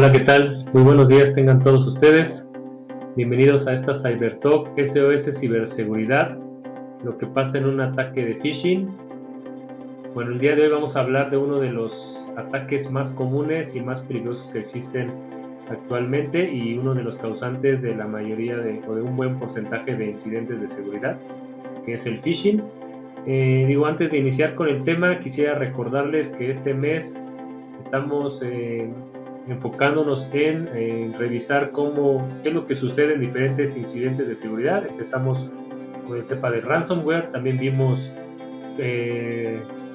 Hola, ¿qué tal? Muy buenos días tengan todos ustedes. Bienvenidos a esta CyberTalk SOS Ciberseguridad, lo que pasa en un ataque de phishing. Bueno, el día de hoy vamos a hablar de uno de los ataques más comunes y más peligrosos que existen actualmente y uno de los causantes de la mayoría o de un buen porcentaje de incidentes de seguridad, que es el phishing. Antes de iniciar con el tema, quisiera recordarles que este mes estamos enfocándonos en revisar qué es lo que sucede en diferentes incidentes de seguridad. Empezamos con el tema de ransomware, también vimos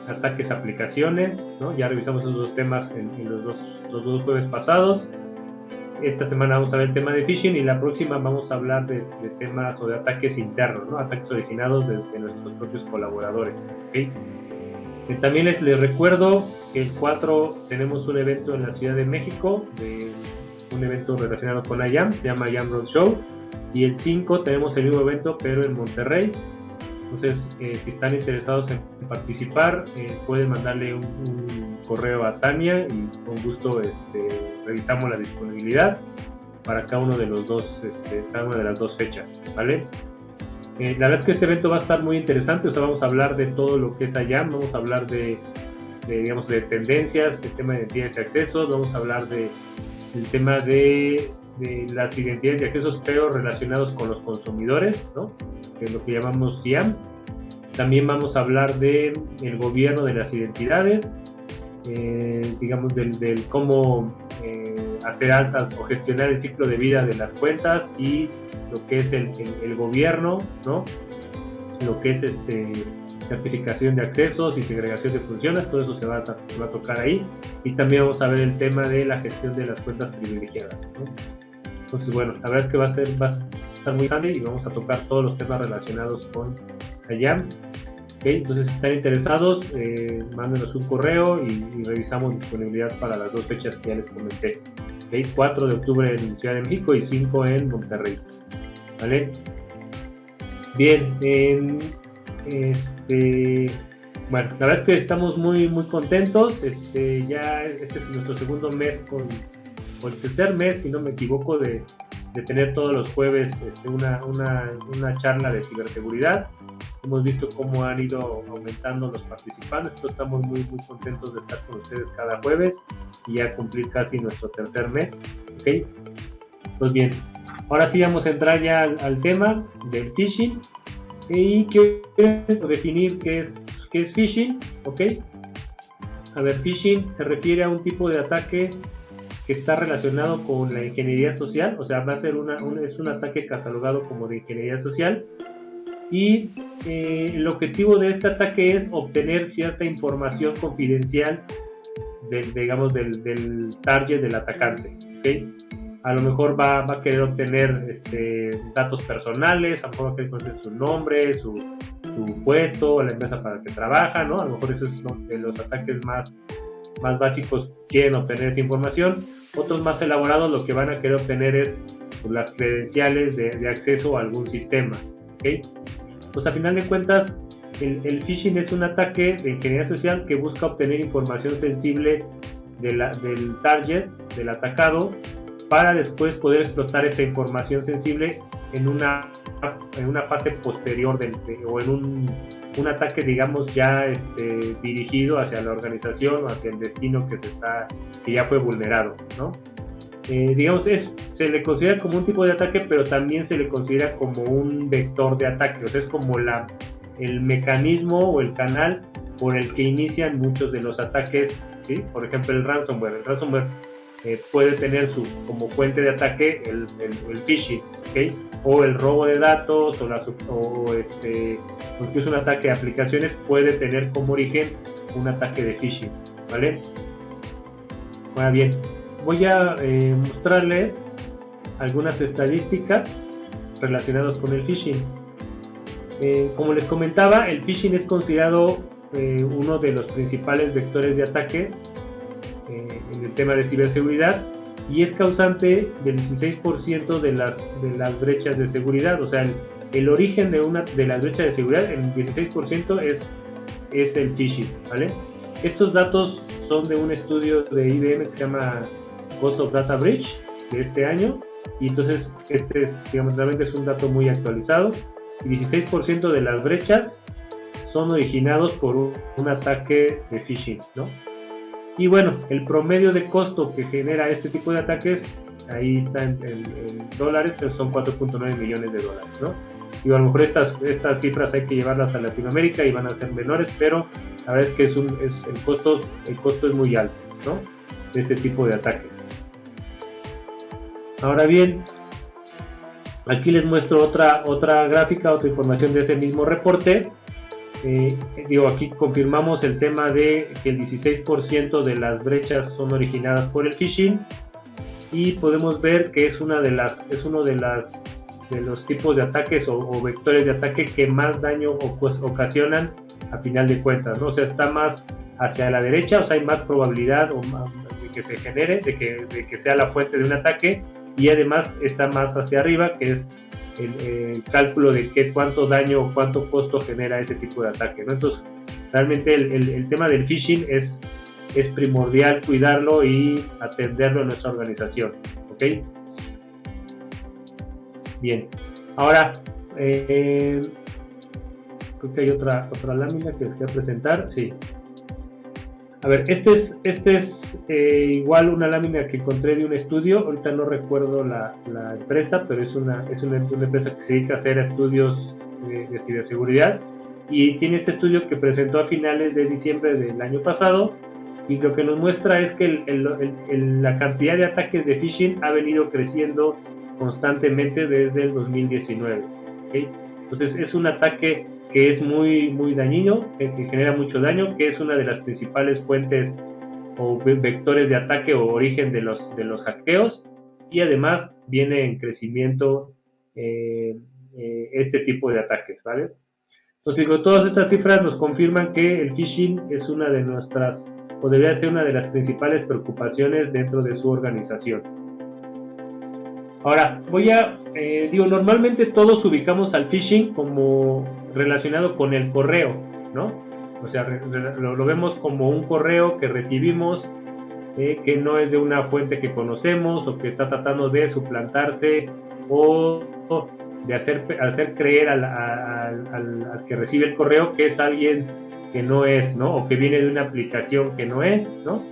ataques a aplicaciones, ¿no? Ya revisamos esos dos temas en los dos jueves pasados. Esta semana vamos a ver el tema de phishing y la próxima vamos a hablar de temas o de ataques internos, ¿no? Ataques originados desde nuestros propios colaboradores, ¿okay? También les recuerdo que el 4 tenemos un evento en la Ciudad de México, un evento relacionado con IAM, se llama IAM Roadshow, y el 5 tenemos el mismo evento pero en Monterrey. Entonces, si están interesados en participar, pueden mandarle un correo a Tania y con gusto revisamos la disponibilidad para cada uno de los cada una de las dos fechas, ¿vale? La verdad es que este evento va a estar muy interesante. O sea, vamos a hablar de todo lo que es IAM, vamos a hablar de tendencias, del tema de identidades y accesos, vamos a hablar del tema de las identidades y accesos, pero relacionados con los consumidores, ¿no? Que es lo que llamamos CIAM. También vamos a hablar del gobierno de las identidades, del cómo hacer altas o gestionar el ciclo de vida de las cuentas y lo que es el gobierno, ¿no? Lo que es certificación de accesos y segregación de funciones, todo eso se va a tocar ahí. Y también vamos a ver el tema de la gestión de las cuentas privilegiadas, ¿no? Entonces, bueno, la verdad es que va a estar muy grande y vamos a tocar todos los temas relacionados con IAM. Okay, entonces, si están interesados, mándenos un correo y revisamos disponibilidad para las dos fechas que ya les comenté. Okay, 4 de octubre en Ciudad de México y 5 en Monterrey. ¿Vale? Bien, bueno, la verdad es que estamos muy contentos. Ya este es nuestro segundo mes o el tercer mes, si no me equivoco, de tener todos los jueves una charla de ciberseguridad. Hemos visto cómo han ido aumentando los participantes. Entonces estamos muy contentos de estar con ustedes cada jueves y ya cumplir casi nuestro tercer mes. ¿Okay? Pues bien, ahora sí vamos a entrar ya al tema del phishing y quiero definir qué es phishing. ¿Ok? A ver, phishing se refiere a un tipo de ataque que está relacionado con la ingeniería social, o sea, va a ser es un ataque catalogado como de ingeniería social, y el objetivo de este ataque es obtener cierta información confidencial del target del atacante, ¿okay? A lo mejor va a querer obtener datos personales, a lo mejor va a querer conocer su nombre, su puesto, la empresa para la que trabaja, ¿no? A lo mejor eso es uno de los ataques más básicos, quieren obtener esa información. Otros más elaborados lo que van a querer obtener es las credenciales de acceso a algún sistema, ¿okay? Pues a final de cuentas el phishing es un ataque de ingeniería social que busca obtener información sensible del target, del atacado, para después poder explotar esta información sensible en una fase posterior o en un ataque, digamos, ya dirigido hacia la organización o hacia el destino que ya fue vulnerado, ¿no? Se le considera como un tipo de ataque, pero también se le considera como un vector de ataque. O sea, es como el mecanismo o el canal por el que inician muchos de los ataques, ¿sí? Por ejemplo, el ransomware. El ransomware puede tener como fuente de ataque el phishing, ¿okay? O el robo de datos, incluso un ataque de aplicaciones puede tener como origen un ataque de phishing, ¿vale? Bueno, bien, voy a mostrarles algunas estadísticas relacionadas con el phishing. Como les comentaba, el phishing es considerado uno de los principales vectores de ataques en el tema de ciberseguridad y es causante del 16% de las brechas de seguridad. O sea, el origen de las brechas de seguridad, el 16% es el phishing, ¿vale? Estos datos son de un estudio de IBM que se llama Cost of Data Breach de este año, y entonces este es, digamos, realmente es un dato muy actualizado, y 16% de las brechas son originados por un ataque de phishing, ¿no? Y bueno, el promedio de costo que genera este tipo de ataques, ahí está en dólares, son 4.9 millones de dólares, ¿no? Y a lo mejor estas cifras hay que llevarlas a Latinoamérica y van a ser menores, pero la verdad es que el costo es muy alto, ¿no? De este tipo de ataques. Ahora bien, aquí les muestro otra gráfica, otra información de ese mismo reporte. Aquí confirmamos el tema de que el 16% de las brechas son originadas por el phishing, y podemos ver que es uno de los tipos de ataques o vectores de ataque que más daño ocasionan a final de cuentas, ¿no? O sea, está más hacia la derecha, o sea, hay más probabilidad de que se genere, de que sea la fuente de un ataque, y además está más hacia arriba, que es el cálculo de cuánto daño o cuánto costo genera ese tipo de ataque, ¿no? Entonces, realmente el tema del phishing es primordial cuidarlo y atenderlo en nuestra organización, ¿ok? Bien, ahora creo que hay otra lámina que les quiero presentar, sí. A ver, este es igual una lámina que encontré de un estudio, ahorita no recuerdo la empresa, pero es una empresa que se dedica a hacer estudios de ciberseguridad, y tiene este estudio que presentó a finales de diciembre del año pasado, y lo que nos muestra es que la cantidad de ataques de phishing ha venido creciendo constantemente desde el 2019, ¿okay? Entonces es un ataque que es muy, muy dañino, que genera mucho daño, que es una de las principales fuentes o vectores de ataque o origen de los hackeos, y además viene en crecimiento este tipo de ataques, ¿vale? Entonces, todas estas cifras nos confirman que el phishing es una de nuestras, o debería ser una de las principales preocupaciones dentro de su organización. Ahora, normalmente todos ubicamos al phishing como relacionado con el correo, ¿no? O sea, lo vemos como un correo que recibimos, que no es de una fuente que conocemos, o que está tratando de suplantarse o de hacer creer al que recibe el correo que es alguien que no es, ¿no? O que viene de una aplicación que no es, ¿no?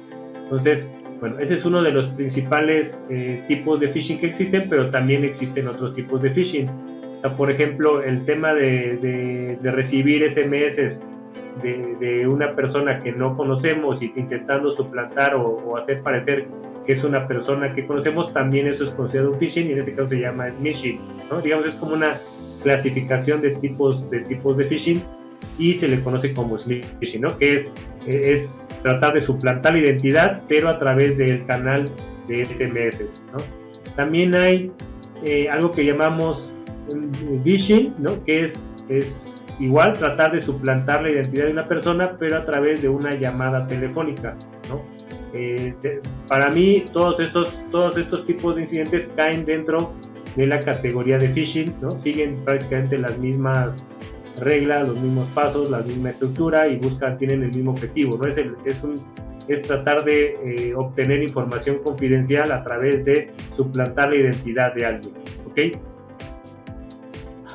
Entonces, bueno, ese es uno de los principales tipos de phishing que existen, pero también existen otros tipos de phishing. O sea, por ejemplo, el tema de recibir SMS de una persona que no conocemos y intentando suplantar o hacer parecer que es una persona que conocemos, también eso es considerado un phishing, y en ese caso se llama smishing, ¿no? Digamos, es como una clasificación de tipos de phishing, y se le conoce como smishing, ¿no? Que es tratar de suplantar la identidad, pero a través del canal de SMS, ¿no? También hay algo que llamamos phishing, ¿no? Que es igual tratar de suplantar la identidad de una persona, pero a través de una llamada telefónica, ¿no? Para mí todos estos tipos de incidentes caen dentro de la categoría de phishing, ¿no? Siguen prácticamente las mismas reglas, los mismos pasos, la misma estructura, y tienen el mismo objetivo, ¿no? Es tratar de obtener información confidencial a través de suplantar la identidad de alguien, ¿ok?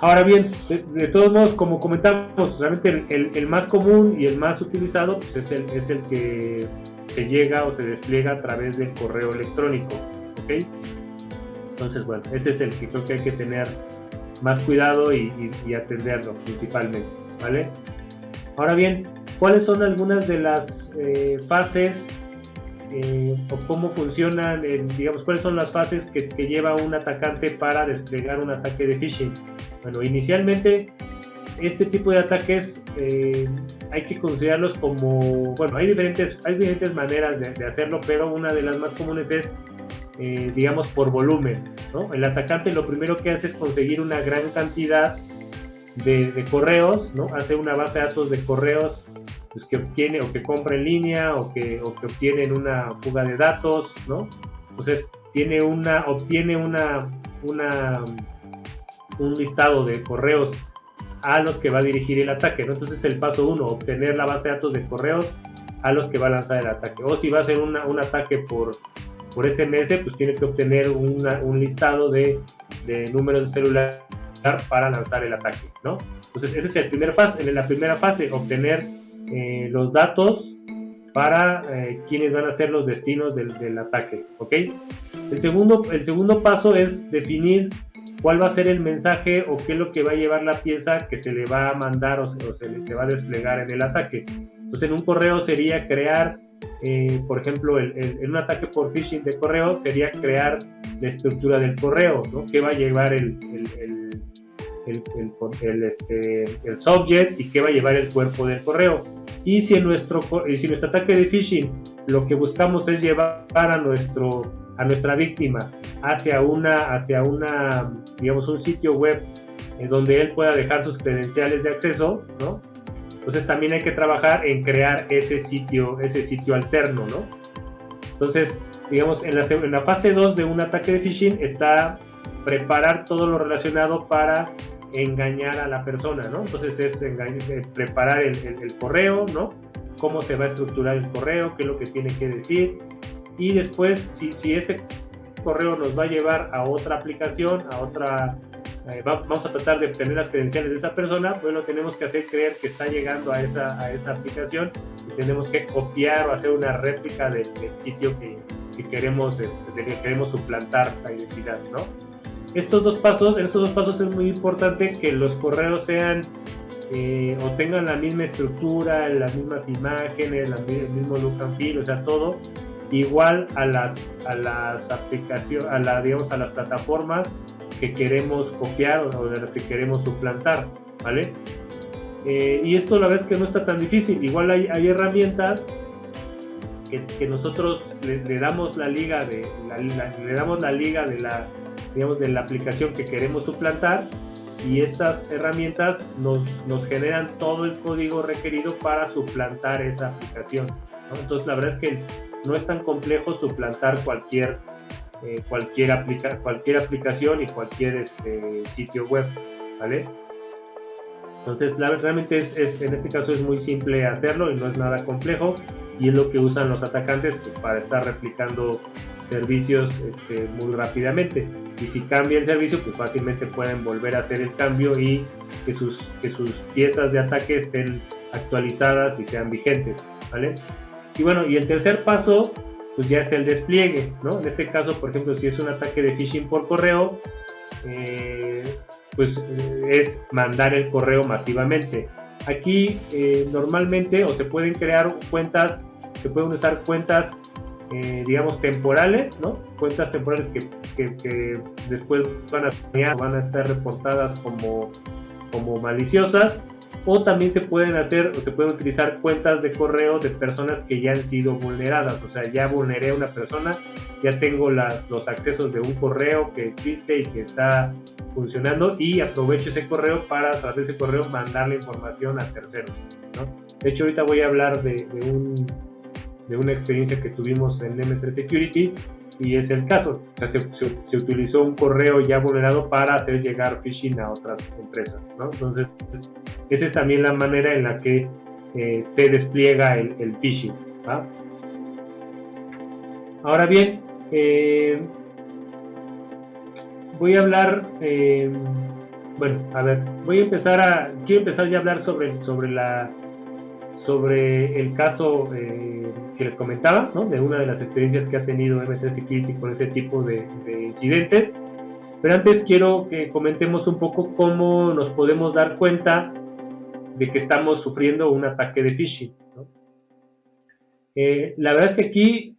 Ahora bien, de todos modos, como comentamos, realmente el más común y el más utilizado, pues es el que se llega o se despliega a través del correo electrónico, ¿ok? Entonces, bueno, ese es el que creo que hay que tener más cuidado y atenderlo principalmente, ¿vale? Ahora bien, ¿cuáles son algunas de las fases o cómo funcionan, digamos, cuáles son las fases que lleva un atacante para desplegar un ataque de phishing? Bueno, inicialmente este tipo de ataques hay que considerarlos como, bueno, hay diferentes maneras de hacerlo, pero una de las más comunes es digamos, por volumen, ¿no? El atacante lo primero que hace es conseguir una gran cantidad de correos, ¿no? Hace una base de datos de correos, pues, que obtiene o que compra en línea o que obtiene en una fuga de datos, ¿no? Entonces obtiene un listado de correos a los que va a dirigir el ataque, ¿no? Entonces el paso 1, obtener la base de datos de correos a los que va a lanzar el ataque. O si va a ser un ataque por por SMS, pues tiene que obtener un listado de números de celular para lanzar el ataque, ¿no? Entonces ese es la primera fase, obtener los datos para quiénes van a ser los destinos del ataque, ¿ok? El segundo paso es definir cuál va a ser el mensaje o qué es lo que va a llevar la pieza que se le va a mandar o se va a desplegar en el ataque. Entonces en un correo sería crear, por ejemplo, en un ataque por phishing de correo sería crear la estructura del correo, ¿no? ¿Qué va a llevar el subject y qué va a llevar el cuerpo del correo? Y si nuestro ataque de phishing lo que buscamos es llevar a nuestra víctima hacia digamos, un sitio web donde él pueda dejar sus credenciales de acceso, ¿no? Entonces también hay que trabajar en crear ese sitio alterno, ¿no? Entonces, digamos, en la fase 2 de un ataque de phishing está preparar todo lo relacionado para engañar a la persona, ¿no? Entonces es preparar el correo, ¿no? Cómo se va a estructurar el correo, qué es lo que tiene que decir, y después si ese correo nos va a llevar a otra aplicación, vamos a tratar de obtener las credenciales de esa persona, pues lo tenemos que hacer creer que está llegando a esa aplicación y tenemos que copiar o hacer una réplica del sitio que queremos suplantar la identidad, ¿no? En estos dos pasos es muy importante que los correos sean o tengan la misma estructura, las mismas imágenes, el mismo look and feel, o sea, todo igual a las aplicaciones, digamos, a las plataformas que queremos copiar o de las que queremos suplantar, ¿vale? Y esto la verdad es que no está tan difícil. Igual hay herramientas que nosotros le damos la liga de la aplicación que queremos suplantar, y estas herramientas nos generan todo el código requerido para suplantar esa aplicación, ¿no? Entonces la verdad es que no es tan complejo suplantar cualquier aplicación y cualquier sitio web, ¿vale? Entonces realmente en este caso es muy simple hacerlo y no es nada complejo, y es lo que usan los atacantes, pues, para estar replicando servicios muy rápidamente. Y si cambia el servicio, pues fácilmente pueden volver a hacer el cambio y que sus piezas de ataque estén actualizadas y sean vigentes, ¿vale? Y bueno, y el tercer paso pues ya es el despliegue, ¿no? En este caso, por ejemplo, si es un ataque de phishing por correo, es mandar el correo masivamente. Aquí normalmente se pueden crear cuentas, se pueden usar cuentas digamos temporales, ¿no? Cuentas temporales que después van a estar reportadas como maliciosas, o también se pueden utilizar cuentas de correo de personas que ya han sido vulneradas. O sea, ya vulneré a una persona, ya tengo los accesos de un correo que existe y que está funcionando, y aprovecho ese correo para, a través de ese correo, mandar la información a terceros, ¿no? De hecho, ahorita voy a hablar de una experiencia que tuvimos en M3 Security, y es el caso. O sea, se utilizó un correo ya vulnerado para hacer llegar phishing a otras empresas, ¿no? Entonces, esa es también la manera en la que se despliega el phishing, ¿va? Ahora bien, voy a hablar, quiero empezar ya a hablar sobre el caso que les comentaba, ¿no? De una de las experiencias que ha tenido M3 Security con ese tipo de incidentes. Pero antes quiero que comentemos un poco cómo nos podemos dar cuenta de que estamos sufriendo un ataque de phishing, ¿no? La verdad es que aquí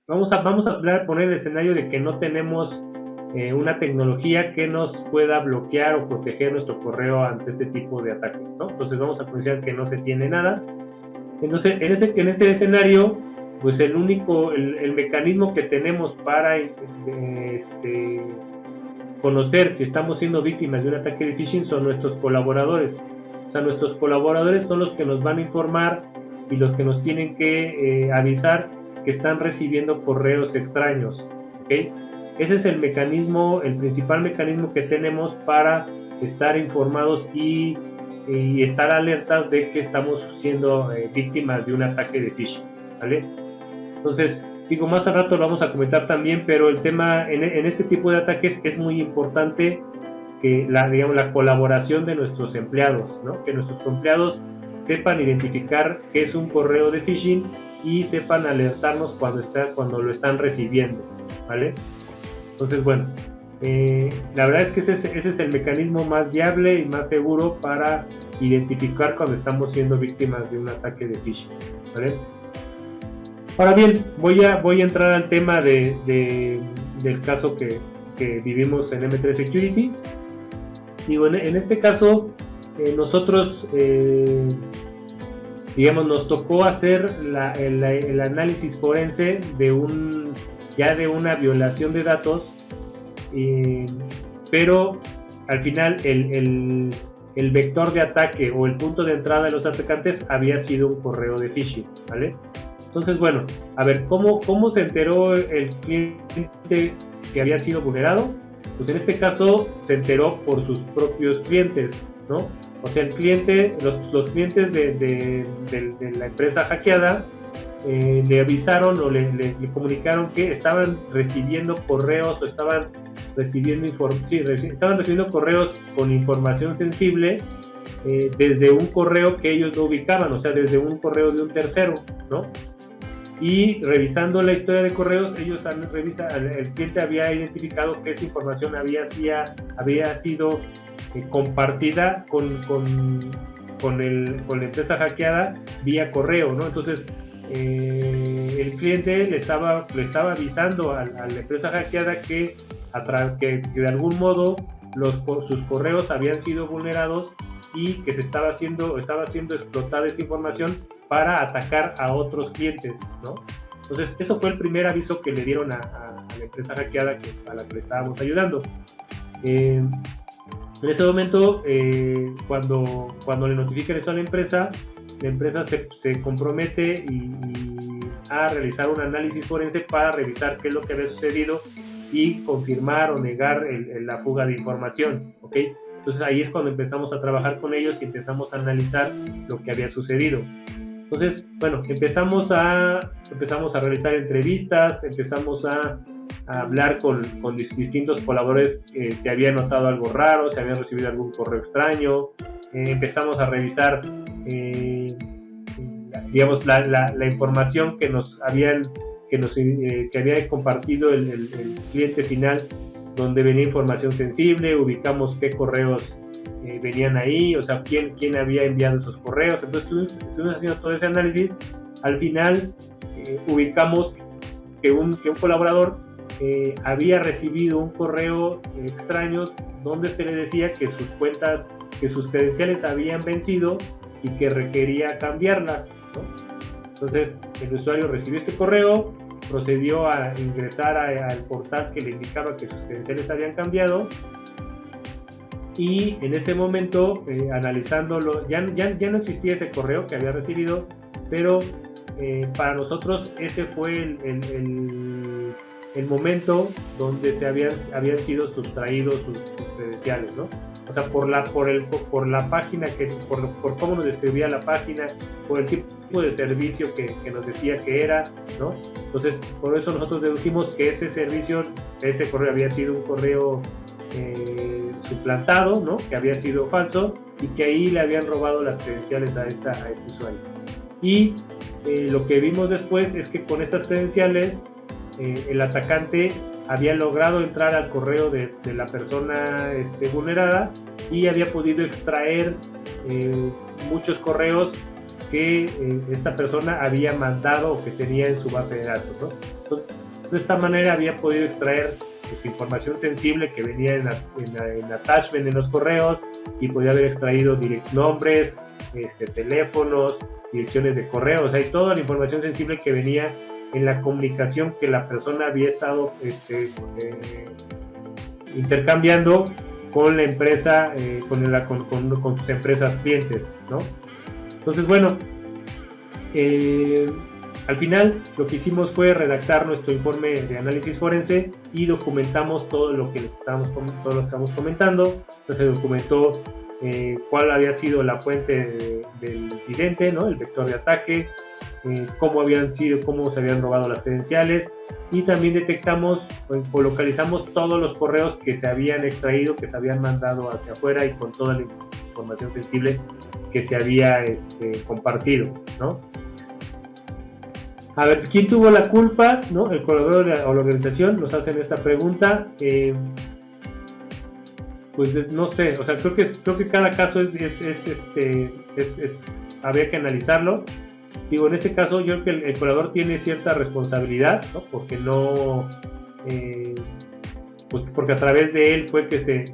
vamos a poner el escenario de que no tenemos una tecnología que nos pueda bloquear o proteger nuestro correo ante este tipo de ataques, ¿no? Entonces vamos a considerar que no se tiene nada. Entonces en ese escenario, pues el mecanismo que tenemos para conocer si estamos siendo víctimas de un ataque de phishing son nuestros colaboradores. O sea, nuestros colaboradores son los que nos van a informar y los que nos tienen que avisar que están recibiendo correos extraños, ¿ok? Ese es el principal mecanismo que tenemos para estar informados y estar alertas de que estamos siendo víctimas de un ataque de phishing, ¿vale? Entonces, Digo, más al rato lo vamos a comentar también, pero el tema en este tipo de ataques es muy importante que digamos, la colaboración de nuestros empleados, ¿no? Que nuestros empleados sepan identificar qué es un correo de phishing y sepan alertarnos cuando lo están recibiendo, ¿vale? Entonces, bueno, la verdad es que ese es el mecanismo más viable y más seguro para identificar cuando estamos siendo víctimas de un ataque de phishing, ¿vale? Ahora bien, voy a entrar al tema del caso que vivimos en M3 Security. Digo, en este caso, nosotros, digamos, nos tocó hacer el análisis forense de una violación de datos, pero al final el vector de ataque o el punto de entrada de los atacantes había sido un correo de phishing, ¿vale? Entonces, bueno, a ver, ¿cómo se enteró el cliente que había sido vulnerado? Pues en este caso se enteró por sus propios clientes, ¿no? O sea, el cliente, los clientes de la empresa hackeada le avisaron o le comunicaron que estaban recibiendo correos o estaban recibiendo correos con información sensible desde un correo que ellos no ubicaban, o sea, desde un correo de un tercero, ¿no? Y revisando la historia de correos, el cliente había identificado que esa información había sido compartida con la empresa hackeada vía correo, ¿no? Entonces, el cliente le estaba avisando a la empresa hackeada que de algún modo sus correos habían sido vulnerados y que estaba siendo explotada esa información para atacar a otros clientes, ¿no? Entonces, eso fue el primer aviso que le dieron a la empresa hackeada a la que le estábamos ayudando. En ese momento, cuando le notifican eso a la empresa se compromete a realizar un análisis forense para revisar qué es lo que había sucedido y confirmar o negar la fuga de información, ¿ok? Entonces ahí es cuando empezamos a trabajar con ellos y empezamos a analizar lo que había sucedido. Entonces, bueno, empezamos a realizar entrevistas, empezamos a hablar con distintos colaboradores si habían notado algo raro, si habían recibido algún correo extraño, empezamos a revisar, digamos, la información que había compartido el cliente final, donde venía información sensible, ubicamos qué correos venían ahí, o sea, quién había enviado esos correos. Entonces estuvimos haciendo todo ese análisis. Al final ubicamos que un colaborador había recibido un correo extraño donde se le decía que sus credenciales habían vencido y que requería cambiarlas, ¿no? Entonces el usuario recibió este correo, procedió a ingresar al portal que le indicaba que sus credenciales habían cambiado, y en ese momento, analizándolo, ya no existía ese correo que había recibido, pero para nosotros ese fue el momento donde habían sido sustraídos sus credenciales, ¿no? O sea, por la página, por cómo nos describía la página, por el tipo de servicio que nos decía que era, ¿no? Entonces, por eso nosotros dedujimos que ese correo había sido un correo suplantado, ¿no? Que había sido falso y que ahí le habían robado las credenciales a este usuario. Y lo que vimos después es que con estas credenciales el atacante había logrado entrar al correo de la persona vulnerada y había podido extraer muchos correos que esta persona había mandado o que tenía en su base de datos, ¿no? Entonces, de esta manera había podido extraer información sensible que venía en attachment en los correos, y podía haber extraído nombres, teléfonos, direcciones de correo, o sea, y toda la información sensible que venía en la comunicación que la persona había estado intercambiando con la empresa, con sus empresas clientes, ¿no? Entonces, bueno, Al final, lo que hicimos fue redactar nuestro informe de análisis forense y documentamos todo lo que estamos comentando. Entonces se documentó cuál había sido la fuente del incidente, ¿no? El vector de ataque, cómo se habían robado las credenciales, y también detectamos o localizamos todos los correos que se habían extraído, que se habían mandado hacia afuera y con toda la información sensible que se había compartido, ¿no? A ver, ¿quién tuvo la culpa? ¿No? ¿El colaborador o la organización? Nos hacen esta pregunta. Pues no sé, o sea, creo que cada caso habría que analizarlo. Digo, en este caso yo creo que el colaborador tiene cierta responsabilidad, ¿no? Porque porque a través de él fue que se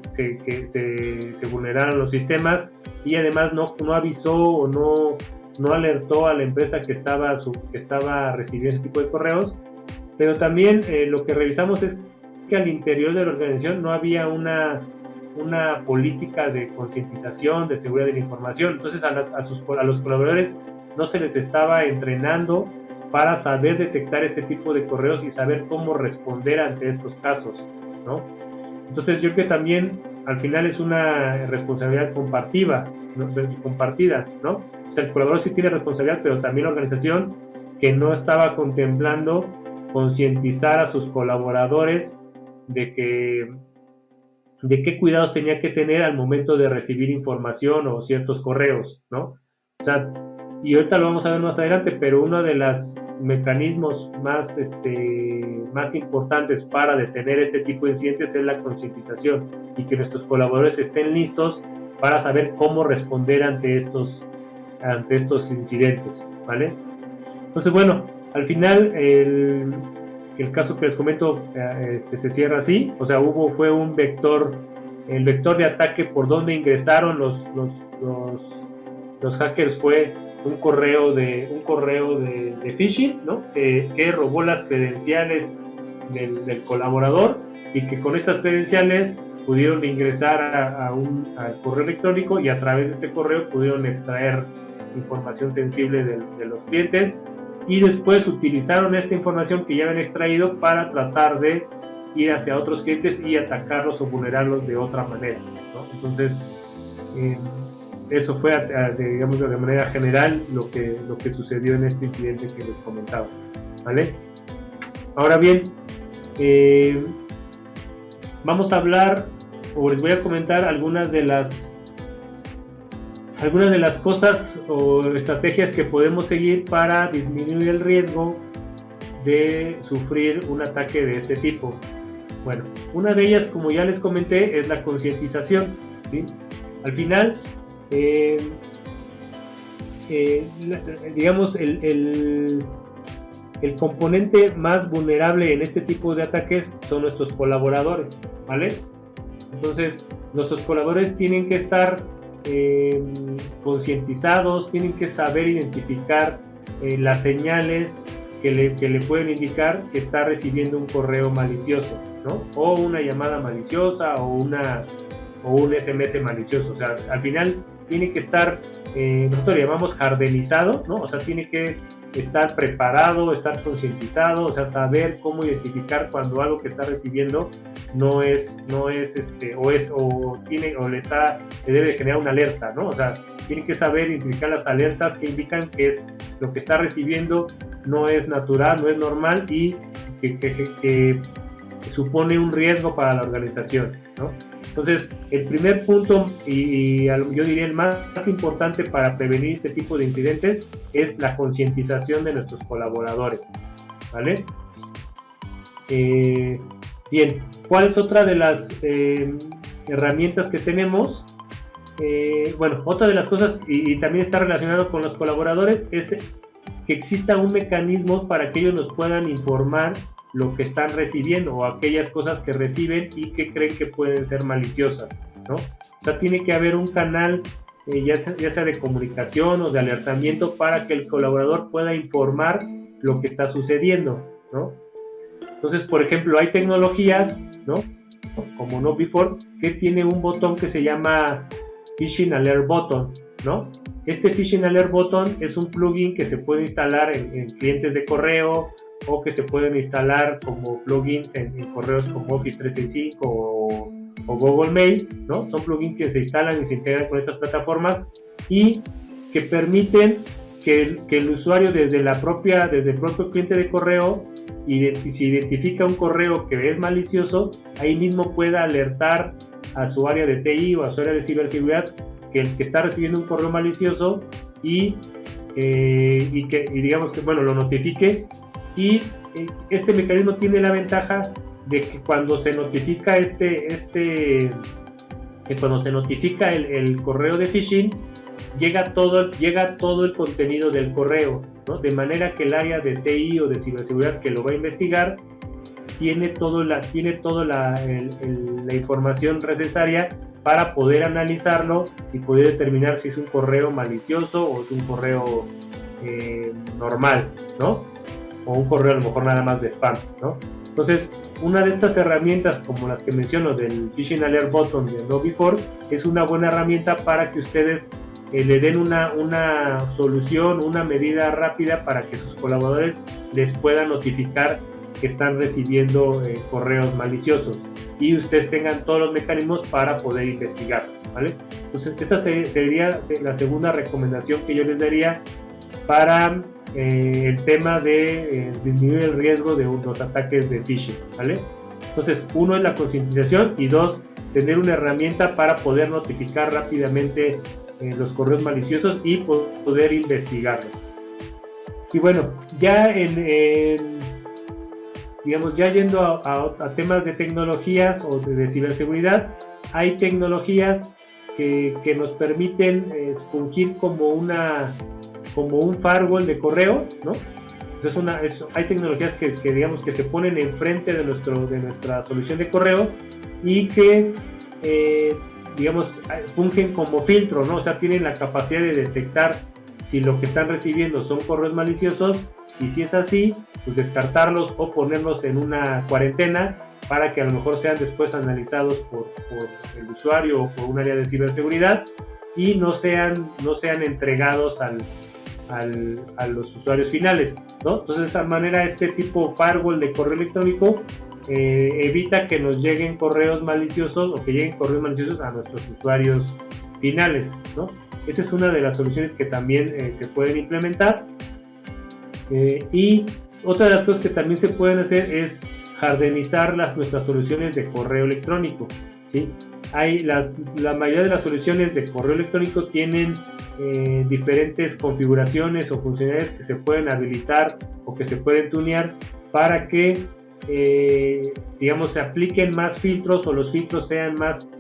vulneraron los sistemas, y además no avisó o no alertó a la empresa que estaba recibiendo ese tipo de correos. Pero también lo que revisamos es que al interior de la organización no había una política de concientización, de seguridad de la información. Entonces a los colaboradores no se les estaba entrenando para saber detectar este tipo de correos y saber cómo responder ante estos casos, ¿no? Entonces yo creo que también al final es una responsabilidad compartida, ¿no? O sea, el colaborador sí tiene responsabilidad, pero también la organización, que no estaba contemplando concientizar a sus colaboradores de qué cuidados tenía que tener al momento de recibir información o ciertos correos, ¿no? O sea, y ahorita lo vamos a ver más adelante, pero uno de los mecanismos más importantes para detener este tipo de incidentes es la concientización, y que nuestros colaboradores estén listos para saber cómo responder ante estos incidentes, ¿vale? Entonces, bueno, al final el caso que les comento se cierra así. O sea, fue el vector de ataque por donde ingresaron los hackers fue un correo de phishing, ¿no? Que robó las credenciales del colaborador, y que con estas credenciales pudieron ingresar al correo electrónico, y a través de este correo pudieron extraer información sensible de los clientes, y después utilizaron esta información que ya habían extraído para tratar de ir hacia otros clientes y atacarlos o vulnerarlos de otra manera, ¿no? Entonces, eso fue, digamos, de manera general lo que sucedió en este incidente que les comentaba, ¿vale? Ahora bien, vamos a hablar, o les voy a comentar algunas de las cosas o estrategias que podemos seguir para disminuir el riesgo de sufrir un ataque de este tipo. Bueno, una de ellas, como ya les comenté, es la concientización, ¿sí? Al final, digamos, el componente más vulnerable en este tipo de ataques son nuestros colaboradores, ¿vale? Entonces, nuestros colaboradores tienen que estar concientizados, tienen que saber identificar las señales que le pueden indicar que está recibiendo un correo malicioso, ¿no? O una llamada maliciosa o un SMS malicioso. O sea, al final tiene que estar, nosotros le llamamos jardenizado, ¿no? O sea, tiene que estar preparado, estar concientizado, o sea, saber cómo identificar cuando algo que está recibiendo no es le debe de generar una alerta, ¿no? O sea, tiene que saber identificar las alertas que indican que lo que está recibiendo no es natural, no es normal, y que supone un riesgo para la organización, ¿no? Entonces, el primer punto, y yo diría el más importante para prevenir este tipo de incidentes, es la concientización de nuestros colaboradores, ¿vale? Bien, ¿cuál es otra de las herramientas que tenemos? Bueno, otra de las cosas, y también está relacionado con los colaboradores, es que exista un mecanismo para que ellos nos puedan informar lo que están recibiendo, o aquellas cosas que reciben y que creen que pueden ser maliciosas, ¿no? O sea, tiene que haber un canal, ya sea de comunicación o de alertamiento, para que el colaborador pueda informar lo que está sucediendo, ¿no? Entonces, por ejemplo, hay tecnologías, ¿no? Como KnowBe4, que tiene un botón que se llama Phishing Alert Button, ¿no? Este Phishing Alert Button es un plugin que se puede instalar en clientes de correo o que se pueden instalar como plugins en correos como Office 365 o Google Mail, ¿no? Son plugins que se instalan y se integran con estas plataformas y que permiten que el usuario desde el propio cliente de correo, y si identifica un correo que es malicioso, ahí mismo pueda alertar a su área de TI o a su área de ciberseguridad que está recibiendo un correo malicioso y digamos que, bueno, lo notifique. Y este mecanismo tiene la ventaja de que cuando se notifica cuando se notifica el correo de phishing, llega todo el contenido del correo, ¿no? De manera que el área de TI o de ciberseguridad que lo va a investigar tiene toda la información necesaria para poder analizarlo y poder determinar si es un correo malicioso o es un correo normal, ¿no? O un correo a lo mejor nada más de spam, ¿no? Entonces, una de estas herramientas como las que menciono del Phishing Alert Button de KnowBe4 es una buena herramienta para que ustedes le den una solución, una medida rápida para que sus colaboradores les puedan notificar que están recibiendo correos maliciosos y ustedes tengan todos los mecanismos para poder investigarlos, ¿vale? Entonces, esa sería la segunda recomendación que yo les daría para el tema de disminuir el riesgo de los ataques de phishing, ¿vale? Entonces, uno es la concientización y dos, tener una herramienta para poder notificar rápidamente los correos maliciosos y poder investigarlos. Y bueno, ya digamos, ya yendo a temas de tecnologías o de ciberseguridad, hay tecnologías que nos permiten fungir como un firewall de correo, ¿no? Entonces hay tecnologías que digamos que se ponen enfrente de nuestra solución de correo y que digamos fungen como filtro, ¿no? O sea, tienen la capacidad de detectar si lo que están recibiendo son correos maliciosos y si es así, pues descartarlos o ponerlos en una cuarentena para que a lo mejor sean después analizados por el usuario o por un área de ciberseguridad y no sean entregados a los usuarios finales, ¿no? Entonces, de esa manera, este tipo firewall de correo electrónico evita que nos lleguen correos maliciosos o que lleguen correos maliciosos a nuestros usuarios finales, ¿no? Esa es una de las soluciones que también se pueden implementar. Y otra de las cosas que también se pueden hacer es hardenizar nuestras soluciones de correo electrónico, ¿sí? La mayoría de las soluciones de correo electrónico tienen diferentes configuraciones o funcionalidades que se pueden habilitar o que se pueden tunear para que digamos se apliquen más filtros o los filtros sean más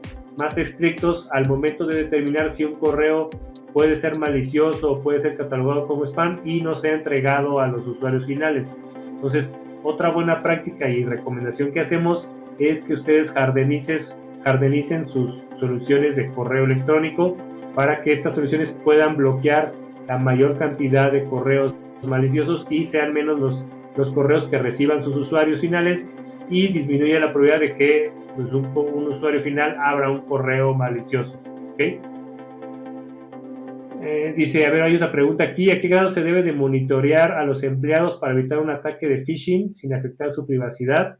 estrictos al momento de determinar si un correo puede ser malicioso o puede ser catalogado como spam y no sea entregado a los usuarios finales. Entonces, otra buena práctica y recomendación que hacemos es que ustedes hardenicen sus soluciones de correo electrónico para que estas soluciones puedan bloquear la mayor cantidad de correos maliciosos y sean menos los correos que reciban sus usuarios finales y disminuya la probabilidad de que pues, un usuario final abra un correo malicioso, ¿okay? Dice, a ver, hay otra pregunta aquí, ¿a qué grado se debe de monitorear a los empleados para evitar un ataque de phishing sin afectar su privacidad?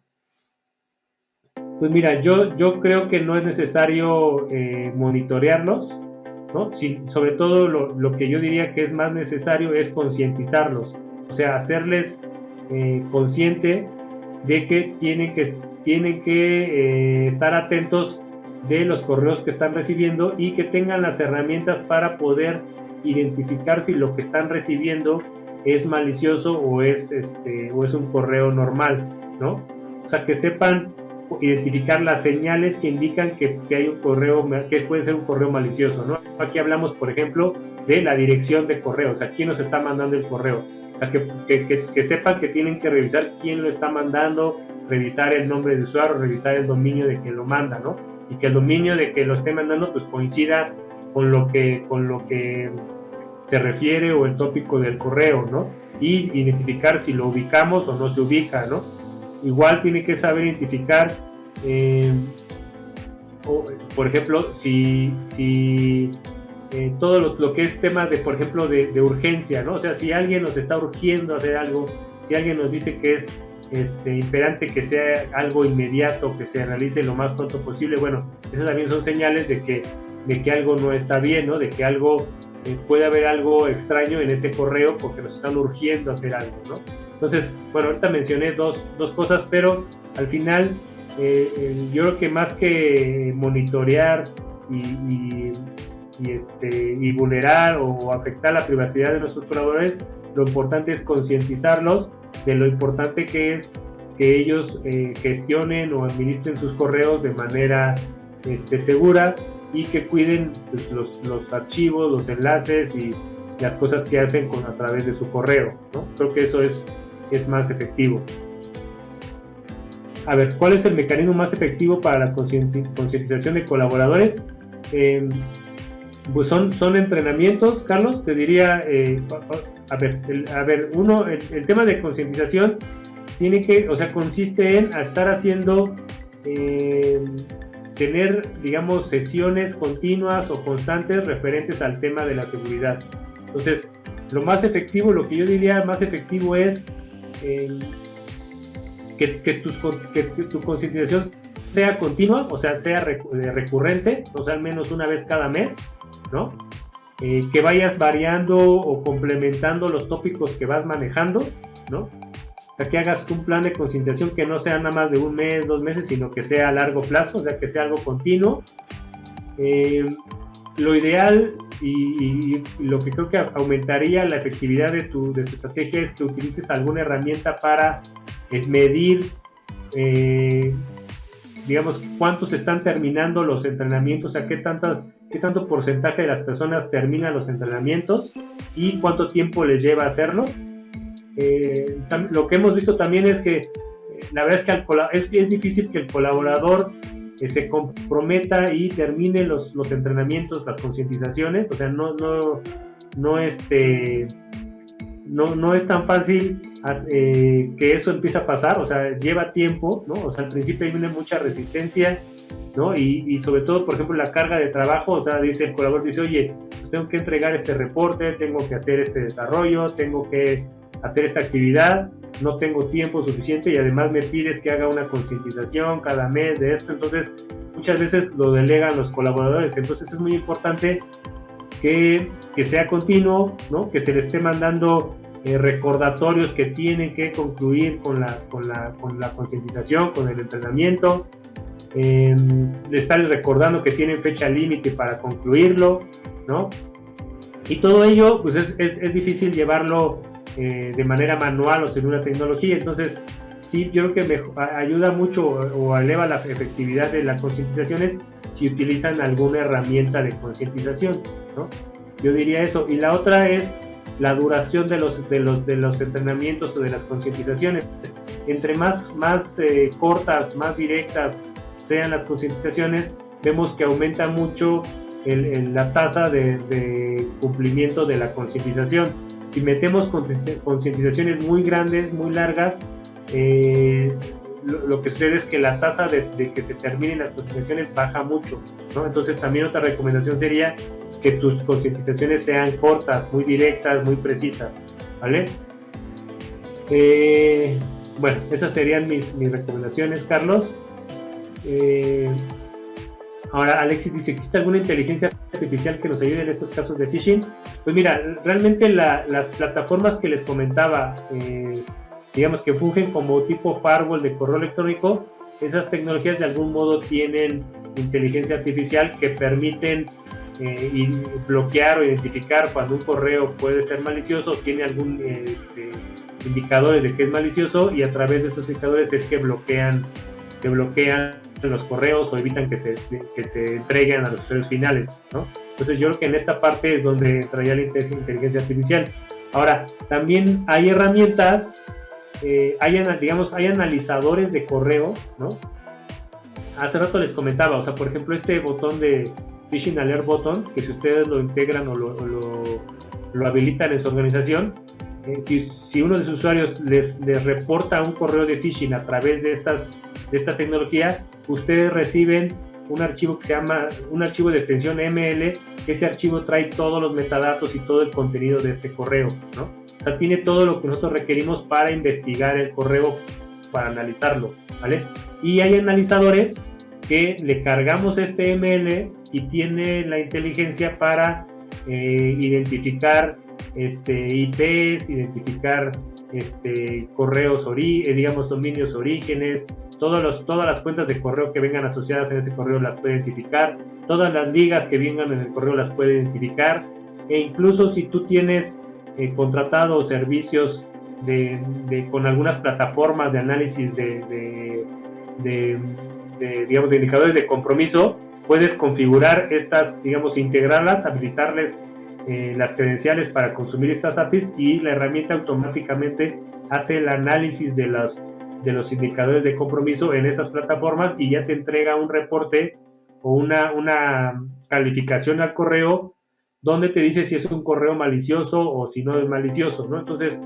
Pues mira, yo creo que no es necesario monitorearlos, ¿no? Sobre todo lo que yo diría que es más necesario es concientizarlos, o sea, hacerles consciente de que tienen que estar atentos de los correos que están recibiendo y que tengan las herramientas para poder identificar si lo que están recibiendo es malicioso o es un correo normal, ¿no? O sea, que sepan identificar las señales que indican que hay un correo, que puede ser un correo malicioso, ¿no? Aquí hablamos, por ejemplo, de la dirección de correo, o sea, quién nos está mandando el correo. O sea, que sepan que tienen que revisar quién lo está mandando, revisar el nombre de usuario, revisar el dominio de quien lo manda, ¿no? Y que el dominio de que lo esté mandando pues coincida con lo que se refiere o el tópico del correo, ¿no? Y identificar si lo ubicamos o no se ubica, ¿no? Igual tiene que saber identificar, por ejemplo, si todo lo que es tema de, por ejemplo, de urgencia, ¿no? O sea, si alguien nos está urgiendo a hacer algo, si alguien nos dice que es imperante que sea algo inmediato, que se realice lo más pronto posible, bueno, esas también son señales de que algo no está bien, ¿no? De que algo, puede haber algo extraño en ese correo porque nos están urgiendo a hacer algo, ¿no? Entonces, bueno, ahorita mencioné dos cosas, pero al final yo creo que más que monitorear y vulnerar o afectar la privacidad de nuestros colaboradores, lo importante es concientizarlos de lo importante que es que ellos gestionen o administren sus correos de manera segura y que cuiden pues, los archivos, los enlaces y las cosas que hacen a través de su correo, ¿no? Creo que eso es más efectivo. A ver, ¿cuál es el mecanismo más efectivo para la concientización de colaboradores? Pues son entrenamientos, Carlos, te diría, el tema de concientización consiste en estar haciendo, tener, digamos, sesiones continuas o constantes referentes al tema de la seguridad. Entonces, lo que yo diría más efectivo es que tu concientización sea continua, o sea, sea recurrente, o sea, al menos una vez cada mes, ¿no? Que vayas variando o complementando los tópicos que vas manejando, ¿no? O sea, que hagas un plan de concientización que no sea nada más de un mes, 2 meses, sino que sea a largo plazo, o sea, que sea algo continuo. Lo ideal y lo que creo que aumentaría la efectividad de tu estrategia es que utilices alguna herramienta para medir, digamos, cuántos están terminando los entrenamientos, o sea, qué tanto porcentaje de las personas terminan los entrenamientos y cuánto tiempo les lleva hacerlos. Lo que hemos visto también es que la verdad es que es difícil que el colaborador se comprometa y termine los entrenamientos, las concientizaciones, o sea, no es tan fácil que eso empiece a pasar, o sea, lleva tiempo, ¿no? O sea, al principio viene mucha resistencia, ¿no? Y sobre todo, por ejemplo, la carga de trabajo, o sea, el colaborador dice, oye, pues tengo que entregar este reporte, tengo que hacer este desarrollo, tengo que hacer esta actividad, no tengo tiempo suficiente y además me pides que haga una concientización cada mes de esto, entonces muchas veces lo delegan los colaboradores, entonces es muy importante que sea continuo, ¿no? Que se le esté mandando recordatorios que tienen que concluir con la concientización, con el entrenamiento, de estarles recordando que tienen fecha límite para concluirlo, ¿no? Y todo ello, pues es difícil llevarlo de manera manual o sin una tecnología, entonces sí, yo creo que ayuda mucho o eleva la efectividad de las concientizaciones si utilizan alguna herramienta de concientización, ¿no? Yo diría eso. Y la otra es la duración de los entrenamientos o de las concientizaciones. Entre más cortas, más directas sean las concientizaciones, vemos que aumenta mucho la tasa de cumplimiento de la concientización. Si metemos concientizaciones muy grandes, muy largas, lo que sucede es que la tasa de que se terminen las concientizaciones baja mucho, ¿no? Entonces también otra recomendación sería que tus concientizaciones sean cortas, muy directas, muy precisas, ¿vale? Bueno, esas serían mis recomendaciones, Carlos. Ahora, Alexis dice, ¿existe alguna inteligencia artificial que nos ayude en estos casos de phishing? Pues mira, realmente las plataformas que les comentaba, digamos que fungen como tipo firewall de correo electrónico, esas tecnologías de algún modo tienen inteligencia artificial que permiten bloquear o identificar cuando un correo puede ser malicioso, tiene algún indicadores de que es malicioso, y a través de estos indicadores es que se bloquean los correos o evitan que se entreguen a los usuarios finales, ¿no? Entonces yo creo que en esta parte es donde entraría la inteligencia artificial. Ahora, también hay herramientas, hay analizadores de correo, ¿no? Hace rato les comentaba, o sea, por ejemplo, este botón de Phishing Alert Button, que si ustedes lo integran o lo habilitan en su organización, si uno de sus usuarios les reporta un correo de phishing a través de esta tecnología, ustedes reciben un archivo que se llama, un archivo de extensión ML, que ese archivo trae todos los metadatos y todo el contenido de este correo, ¿no? O sea, tiene todo lo que nosotros requerimos para investigar el correo, para analizarlo, ¿vale? Y hay analizadores que le cargamos este ML y tiene la inteligencia para identificar IPs, identificar correos, digamos, dominios orígenes, todas las cuentas de correo que vengan asociadas en ese correo las puede identificar, todas las ligas que vengan en el correo las puede identificar, e incluso si tú tienes contratado servicios con algunas plataformas de análisis digamos, de indicadores de compromiso, puedes configurar estas, digamos, integrarlas, habilitarles las credenciales para consumir estas APIs, y la herramienta automáticamente hace el análisis de los indicadores de compromiso en esas plataformas y ya te entrega un reporte o una calificación al correo donde te dice si es un correo malicioso o si no es malicioso, ¿no? Entonces,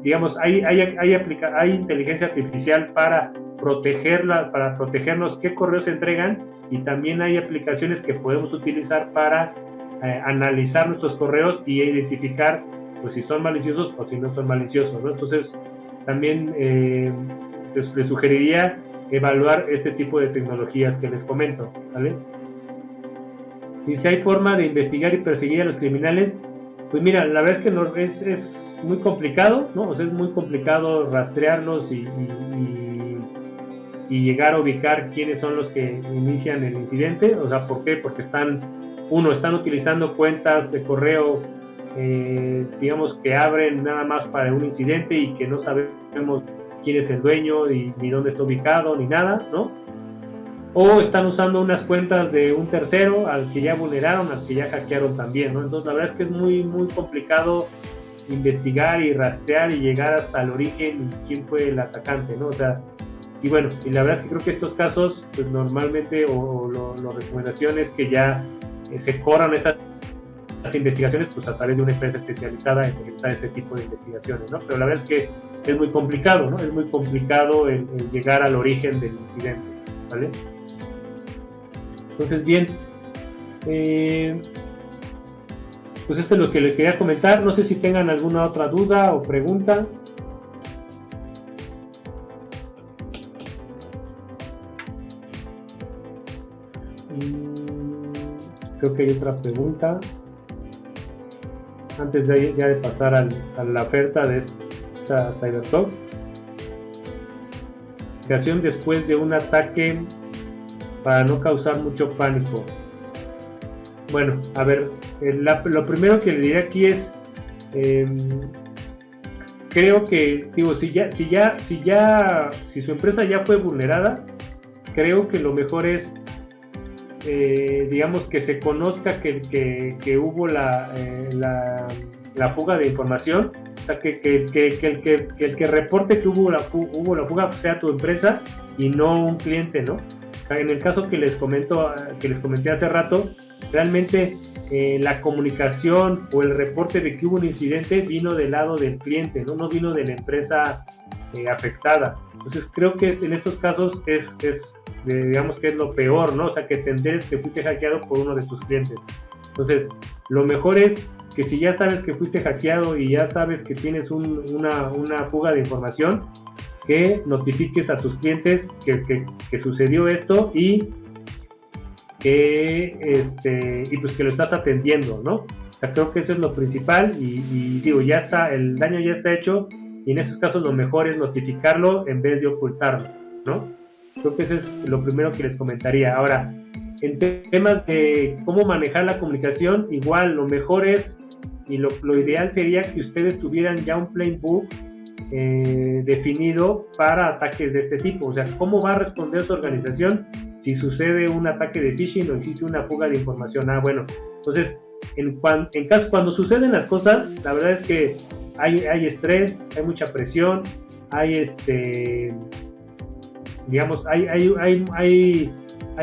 digamos, hay inteligencia artificial para protegernos qué correos se entregan, y también hay aplicaciones que podemos utilizar para analizar nuestros correos y identificar pues si son maliciosos o si no son maliciosos, ¿no? Entonces también les sugeriría evaluar este tipo de tecnologías que les comento, ¿vale? Y si hay forma de investigar y perseguir a los criminales, pues mira, la verdad es que no, es muy complicado, ¿no? O sea, es muy complicado rastrearlos y llegar a ubicar quiénes son los que inician el incidente. O sea, ¿por qué? Porque están utilizando cuentas de correo, digamos, que abren nada más para un incidente y que no sabemos quién es el dueño ni dónde está ubicado ni nada, ¿no? O están usando unas cuentas de un tercero al que ya vulneraron, al que ya hackearon también, ¿no? Entonces la verdad es que es muy, muy complicado investigar y rastrear y llegar hasta el origen y quién fue el atacante, ¿no? O sea, y bueno, y la verdad es que creo que estos casos, pues normalmente, la recomendación es que ya se corran estas investigaciones pues a través de una empresa especializada en realizar este tipo de investigaciones, ¿no? Pero la verdad es que es muy complicado, ¿no? Es muy complicado el llegar al origen del incidente, ¿vale? Entonces, bien, pues esto es lo que les quería comentar. No sé si tengan alguna otra duda o pregunta. Creo que hay otra pregunta antes de pasar a la oferta de esta CyberTalk. Creación después de un ataque para no causar mucho pánico. Bueno, a ver, lo primero que le diré aquí es, creo que, digo, si su empresa ya fue vulnerada, creo que lo mejor es, digamos, que se conozca que hubo la fuga de información. O sea, que el que reporte que hubo la fuga sea tu empresa y no un cliente, ¿no? O sea, en el caso que les comenté hace rato, realmente la comunicación o el reporte de que hubo un incidente vino del lado del cliente, no vino de la empresa afectada. Entonces creo que en estos casos digamos que es lo peor, ¿no? O sea, que te enteres que fuiste hackeado por uno de tus clientes. Entonces, lo mejor es que si ya sabes que fuiste hackeado y ya sabes que tienes una fuga de información, que notifiques a tus clientes que sucedió esto y pues que lo estás atendiendo, ¿no? O sea, creo que eso es lo principal y digo, el daño ya está hecho, y en esos casos lo mejor es notificarlo en vez de ocultarlo, ¿no? Creo que eso es lo primero que les comentaría. Ahora, en temas de cómo manejar la comunicación, igual lo mejor es, y lo ideal sería que ustedes tuvieran ya un playbook definido para ataques de este tipo. O sea, cómo va a responder su organización si sucede un ataque de phishing o existe una fuga de información. Bueno, entonces cuando suceden las cosas, la verdad es que hay estrés, hay mucha presión, digamos, hay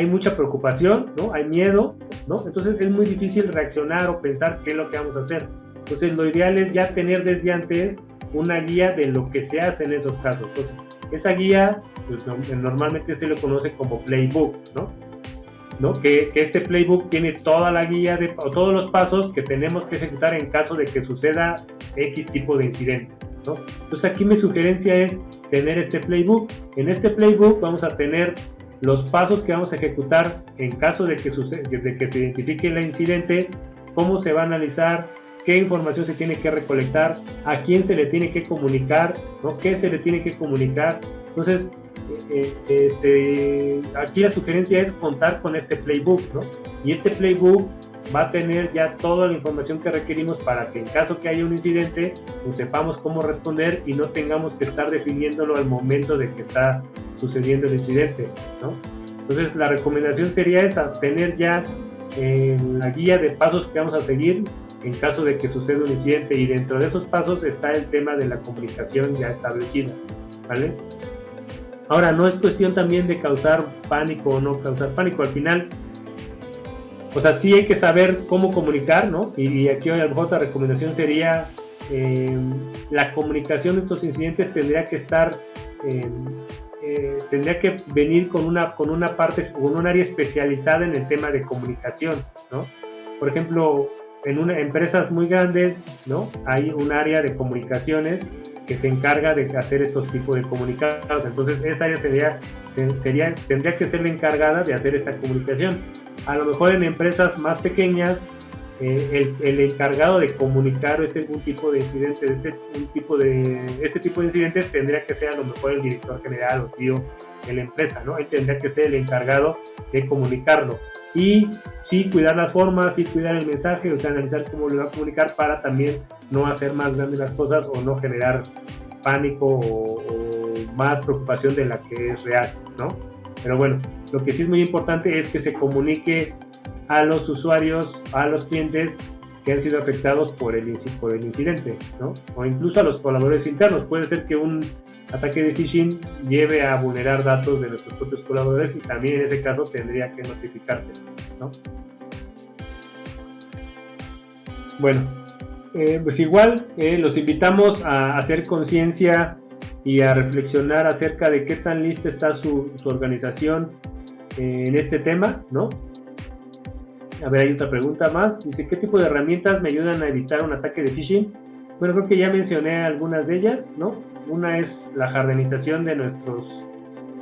mucha preocupación, ¿no? Hay miedo, ¿no? Entonces es muy difícil reaccionar o pensar qué es lo que vamos a hacer. Entonces lo ideal es ya tener desde antes una guía de lo que se hace en esos casos. Entonces esa guía pues normalmente se lo conoce como playbook, ¿no? Que este playbook tiene toda la guía o todos los pasos que tenemos que ejecutar en caso de que suceda X tipo de incidente, ¿no? Entonces aquí mi sugerencia es tener este playbook. En este playbook vamos a tener los pasos que vamos a ejecutar en caso de que se identifique el incidente, cómo se va a analizar, qué información se tiene que recolectar, a quién se le tiene que comunicar, ¿no? Qué se le tiene que comunicar. Entonces, aquí la sugerencia es contar con este playbook, ¿no? Y este playbook va a tener ya toda la información que requerimos para que en caso que haya un incidente, pues sepamos cómo responder y no tengamos que estar definiéndolo al momento de que está sucediendo el incidente, ¿no? Entonces la recomendación sería esa, tener ya la guía de pasos que vamos a seguir en caso de que suceda un incidente, y dentro de esos pasos está el tema de la comunicación ya establecida, ¿vale? Ahora, no es cuestión también de causar pánico o no causar pánico, al final, o sea, sí hay que saber cómo comunicar, ¿no? Y aquí a lo mejor otra recomendación sería la comunicación de estos incidentes tendría que estar, tendría que venir con una parte, con un área especializada en el tema de comunicación, ¿no? Por ejemplo, en empresas muy grandes, ¿no? Hay un área de comunicaciones que se encarga de hacer estos tipos de comunicados. Entonces esa área tendría que ser la encargada de hacer esta comunicación. A lo mejor en empresas más pequeñas, el encargado de comunicar algún tipo de incidente, este tipo de incidentes tendría que ser a lo mejor el director general o CEO de la empresa, ¿no? Él tendría que ser el encargado de comunicarlo. Y sí cuidar las formas, sí cuidar el mensaje, o sea, analizar cómo lo va a comunicar para también no hacer más grandes las cosas o no generar pánico o más preocupación de la que es real, ¿no? Pero bueno, lo que sí es muy importante es que se comunique a los usuarios, a los clientes que han sido afectados por el incidente, ¿no? O incluso a los colaboradores internos. Puede ser que un ataque de phishing lleve a vulnerar datos de nuestros propios colaboradores y también en ese caso tendría que notificarse, ¿no? Bueno, pues igual los invitamos a hacer conciencia y a reflexionar acerca de qué tan lista está su organización en este tema, ¿no? A ver, hay otra pregunta más. Dice, ¿qué tipo de herramientas me ayudan a evitar un ataque de phishing? Bueno, creo que ya mencioné algunas de ellas, ¿no? Una es la jardinización de nuestras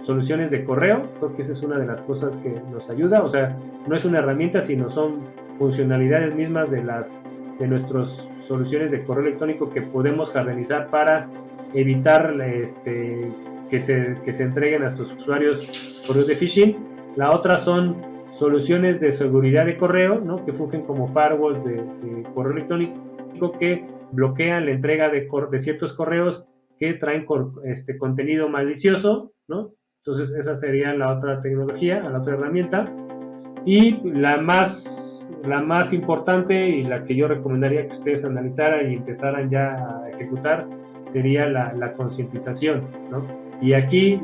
soluciones de correo. Creo que esa es una de las cosas que nos ayuda. O sea, no es una herramienta, sino son funcionalidades mismas de nuestras soluciones de correo electrónico que podemos jardinizar para evitar que se entreguen a nuestros usuarios correos de phishing. La otra son soluciones de seguridad de correo, ¿no? Que fungen como firewalls de correo electrónico que bloquean la entrega de ciertos correos que traen contenido malicioso, ¿no? Entonces esa sería la otra tecnología, la otra herramienta. Y la más importante y la que yo recomendaría que ustedes analizaran y empezaran ya a ejecutar sería la concientización, ¿no? Y aquí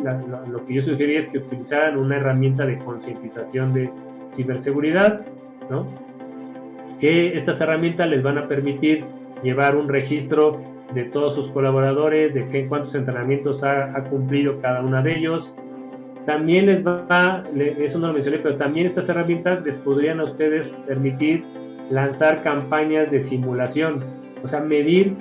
lo que yo sugeriría es que utilizaran una herramienta de concientización de ciberseguridad, ¿no? Que estas herramientas les van a permitir llevar un registro de todos sus colaboradores, de cuántos entrenamientos ha cumplido cada uno de ellos. También eso no lo mencioné, pero también estas herramientas les podrían a ustedes permitir lanzar campañas de simulación, o sea, medir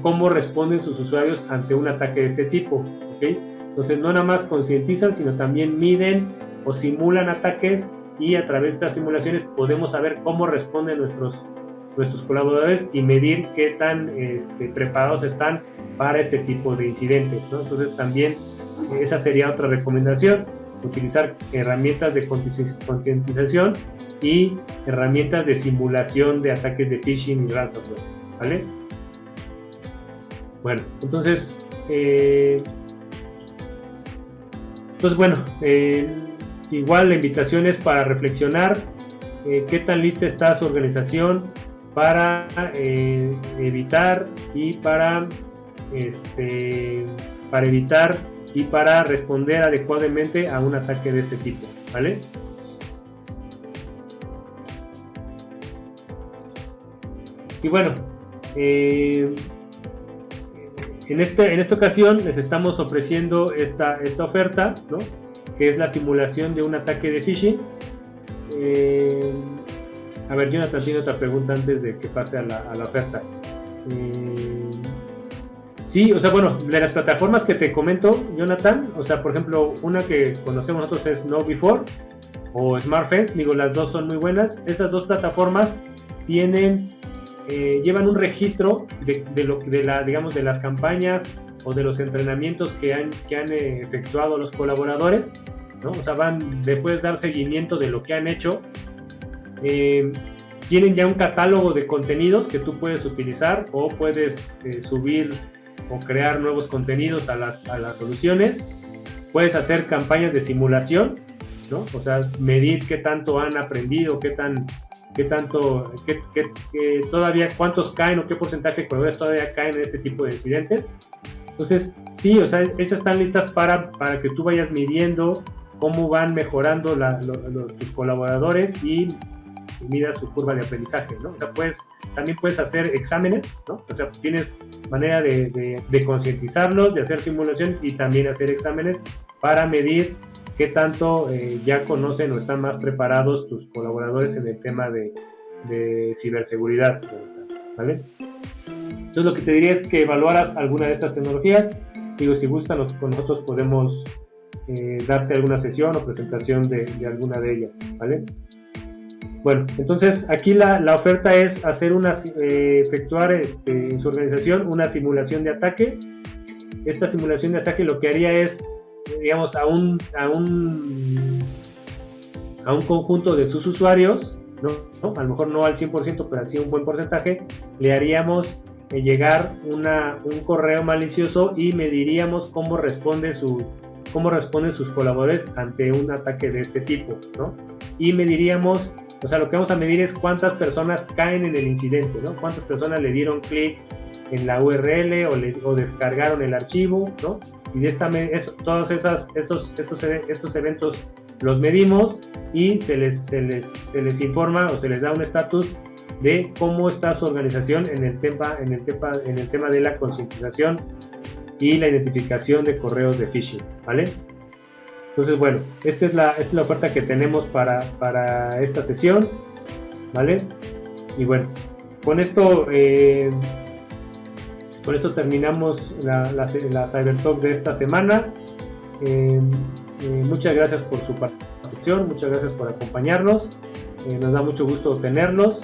cómo responden sus usuarios ante un ataque de este tipo, ¿ok? Entonces no nada más concientizan, sino también miden o simulan ataques, y a través de estas simulaciones podemos saber cómo responden nuestros colaboradores y medir qué tan preparados están para este tipo de incidentes, ¿no? Entonces también esa sería otra recomendación, utilizar herramientas de concientización y herramientas de simulación de ataques de phishing y ransomware, ¿vale? Bueno, entonces bueno, igual la invitación es para reflexionar qué tan lista está su organización para evitar y para responder adecuadamente a un ataque de este tipo, ¿vale? Y bueno, en esta ocasión les estamos ofreciendo esta oferta, ¿no? Que es la simulación de un ataque de phishing. A ver, Jonathan tiene otra pregunta antes de que pase a la oferta. Sí, o sea, bueno, de las plataformas que te comento, Jonathan, o sea, por ejemplo, una que conocemos nosotros es KnowBe4 o SmartFence, digo, las dos son muy buenas. Esas dos plataformas llevan un registro de las campañas o de los entrenamientos que han efectuado los colaboradores, ¿no? O sea, le puedes dar seguimiento de lo que han hecho. Tienen ya un catálogo de contenidos que tú puedes utilizar o puedes subir o crear nuevos contenidos a las soluciones. Puedes hacer campañas de simulación, ¿no? O sea, medir qué tanto han aprendido, todavía cuántos caen o qué porcentaje de colaboradores todavía caen en este tipo de incidentes. Entonces, sí, o sea, estas están listas para que tú vayas midiendo cómo van mejorando tus colaboradores y midas su curva de aprendizaje, ¿no? O sea, también puedes hacer exámenes, ¿no? O sea, tienes manera de concientizarlos, de hacer simulaciones y también hacer exámenes para medir qué tanto ya conocen o están más preparados tus colaboradores en el tema de ciberseguridad, ¿vale? Entonces, lo que te diría es que evaluaras alguna de estas tecnologías. Digo, si gustan, con nosotros podemos darte alguna sesión o presentación de alguna de ellas, ¿vale? Bueno, entonces aquí la oferta es efectuar en su organización una simulación de ataque. Esta simulación de ataque lo que haría es, digamos, a un conjunto de sus usuarios, ¿no? A lo mejor no al 100%, pero así un buen porcentaje, le haríamos llegar un correo malicioso y mediríamos cómo responden sus colaboradores ante un ataque de este tipo, ¿no? Y mediríamos, o sea, lo que vamos a medir es cuántas personas caen en el incidente, ¿no? Cuántas personas le dieron clic en la URL o descargaron el archivo, ¿no? Y todos estos eventos los medimos y se les informa o se les da un estatus de cómo está su organización en el tema de la concientización y la identificación de correos de phishing, ¿vale? Entonces, bueno, esta es la oferta que tenemos para esta sesión, ¿vale? Y bueno, con esto terminamos la CyberTalk de esta semana. Muchas gracias por su participación, muchas gracias por acompañarnos. Nos da mucho gusto tenerlos.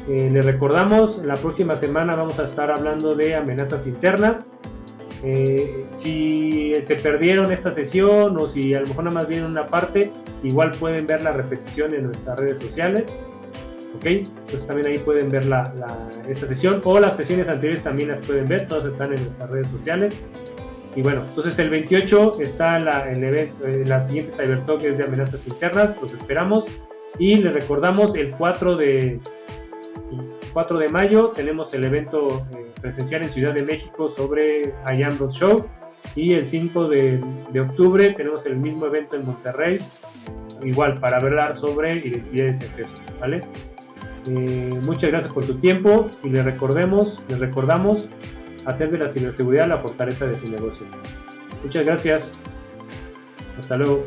Les recordamos, la próxima semana vamos a estar hablando de amenazas internas. Si se perdieron esta sesión o si a lo mejor nada más vieron una parte, igual pueden ver la repetición en nuestras redes sociales, ¿ok? Entonces también ahí pueden ver esta sesión o las sesiones anteriores también las pueden ver, todas están en nuestras redes sociales. Y bueno, entonces el 28 está la siguiente CyberTalk es de amenazas internas, los esperamos. Y les recordamos, el 4 de mayo tenemos el evento presencial en Ciudad de México sobre IAM Show, y el 5 de octubre tenemos el mismo evento en Monterrey, igual para hablar sobre identidades y accesos, ¿vale? Muchas gracias por su tiempo y les recordamos hacer de la ciberseguridad la fortaleza de su negocio. Muchas gracias, hasta luego.